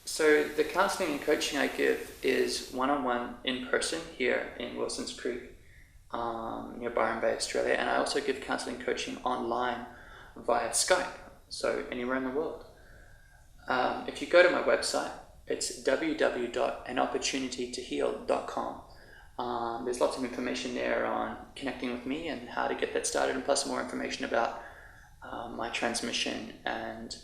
So the counselling and coaching I give is one-on-one in person here in Wilsons Creek, near Byron Bay, Australia, and I also give counselling and coaching online via Skype, so anywhere in the world. If you go to my website, it's www.anopportunitytoheal.com. There's lots of information there on connecting with me and how to get that started, and plus more information about my transmission and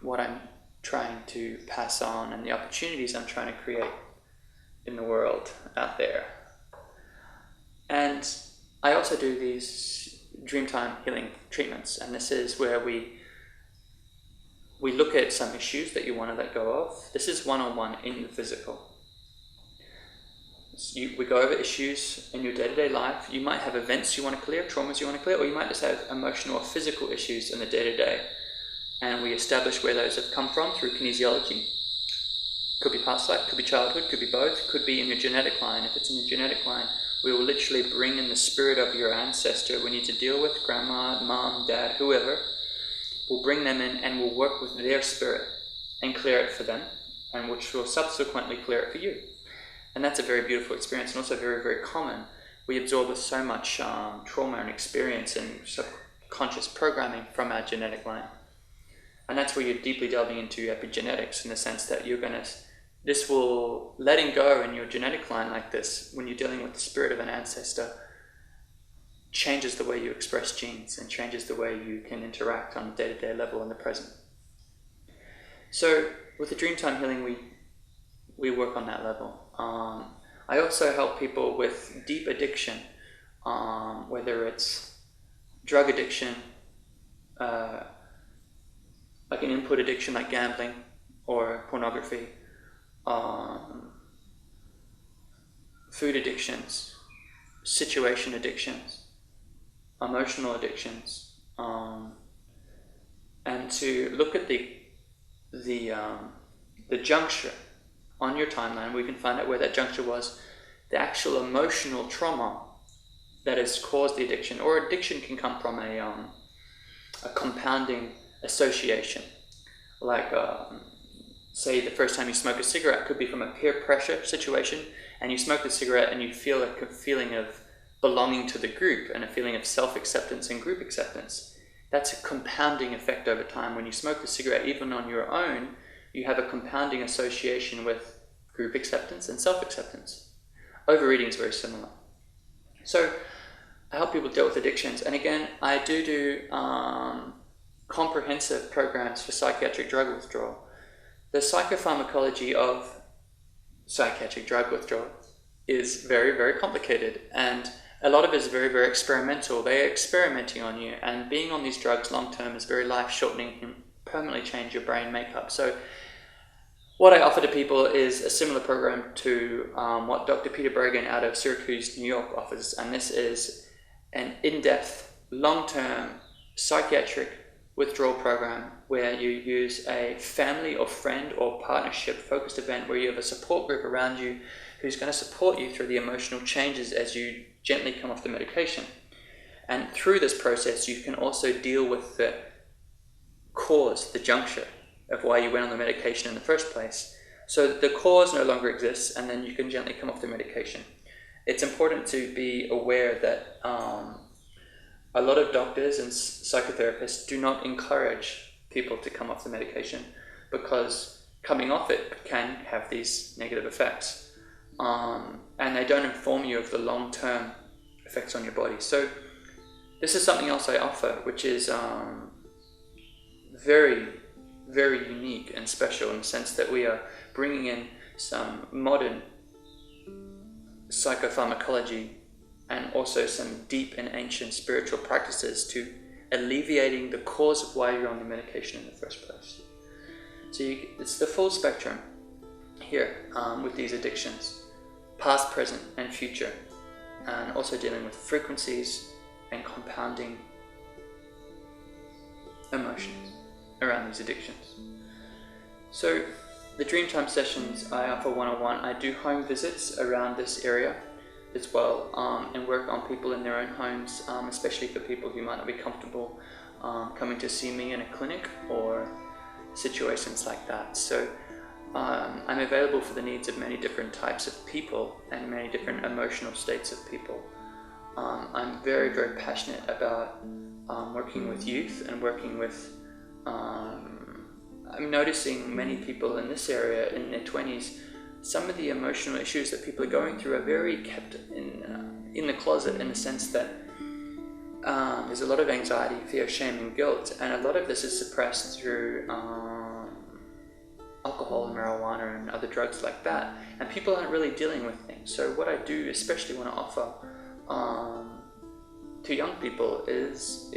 what I'm trying to pass on and the opportunities I'm trying to create in the world out there. And I also do these Dreamtime healing treatments, and this is where we look at some issues that you want to let go of. This is one-on-one in the physical. So we go over issues in your day-to-day life. You might have events you want to clear, traumas you want to clear, or you might just have emotional or physical issues in the day-to-day. And we establish where those have come from through kinesiology. Could be past life, could be childhood, could be both, could be in your genetic line. If it's in your genetic line, we will literally bring in the spirit of your ancestor we need to deal with, grandma, mom, dad, whoever. We'll bring them in and we'll work with their spirit and clear it for them, and which will subsequently clear it for you. And that's a very beautiful experience, and also very, very common. We absorb so much trauma and experience and subconscious programming from our genetic line. And that's where you're deeply delving into epigenetics, in the sense that this will, letting go in your genetic line like this, when you're dealing with the spirit of an ancestor, changes the way you express genes and changes the way you can interact on a day-to-day level in the present. So with the Dreamtime healing, we work on that level. I also help people with deep addiction, whether it's drug addiction, like an input addiction like gambling or pornography, food addictions, situation addictions, emotional addictions, and to look at the juncture on your timeline. We can find out where that juncture was, the actual emotional trauma that has caused the addiction. Or addiction can come from a compounding association, like say the first time you smoke a cigarette could be from a peer pressure situation, and you smoke the cigarette and you feel a feeling of belonging to the group and a feeling of self-acceptance and group acceptance. That's a compounding effect over time. When you smoke the cigarette, even on your own, you have a compounding association with group acceptance and self-acceptance. Overeating is very similar. So I help people deal with addictions, and again, I do comprehensive programs for psychiatric drug withdrawal. The psychopharmacology of psychiatric drug withdrawal is very, very complicated, and a lot of it is very, very experimental. They are experimenting on you, and being on these drugs long term is very life-shortening, can permanently change your brain makeup. So what I offer to people is a similar program to what Dr. Peter Breggin out of Syracuse, New York offers, and this is an in-depth, long-term psychiatric withdrawal program where you use a family or friend or partnership focused event where you have a support group around you who's going to support you through the emotional changes as you gently come off the medication. And through this process, you can also deal with the cause, the juncture of why you went on the medication in the first place. So the cause no longer exists, and then you can gently come off the medication. It's important to be aware that a lot of doctors and psychotherapists do not encourage people to come off the medication, because coming off it can have these negative effects. And they don't inform you of the long-term effects on your body. So this is something else I offer, which is very, very unique and special in the sense that we are bringing in some modern psychopharmacology and also some deep and ancient spiritual practices to alleviating the cause of why you're on the medication in the first place. So it's the full spectrum here with these addictions, past, present, and future, and also dealing with frequencies and compounding emotions around these addictions. So the Dreamtime sessions I offer one-on-one. I do home visits around this area as well, and work on people in their own homes, especially for people who might not be comfortable coming to see me in a clinic or situations like that. So I'm available for the needs of many different types of people and many different emotional states of people. I'm very, very passionate about working with youth and working with I'm noticing many people in this area in their 20s, some of the emotional issues that people are going through are very kept in the closet, in the sense that there's a lot of anxiety, fear, shame, and guilt, and a lot of this is suppressed through alcohol and marijuana and other drugs like that, and people aren't really dealing with things. So what I do especially want to offer to young people is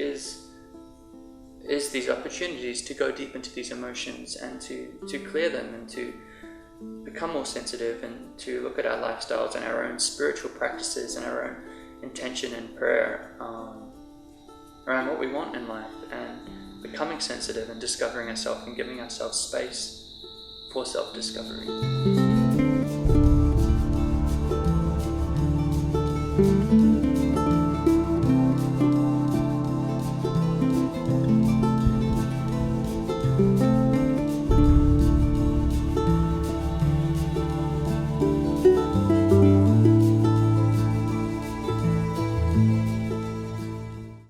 these opportunities to go deep into these emotions and to clear them and to become more sensitive and to look at our lifestyles and our own spiritual practices and our own intention and prayer around what we want in life, and becoming sensitive and discovering ourselves and giving ourselves space for self-discovery.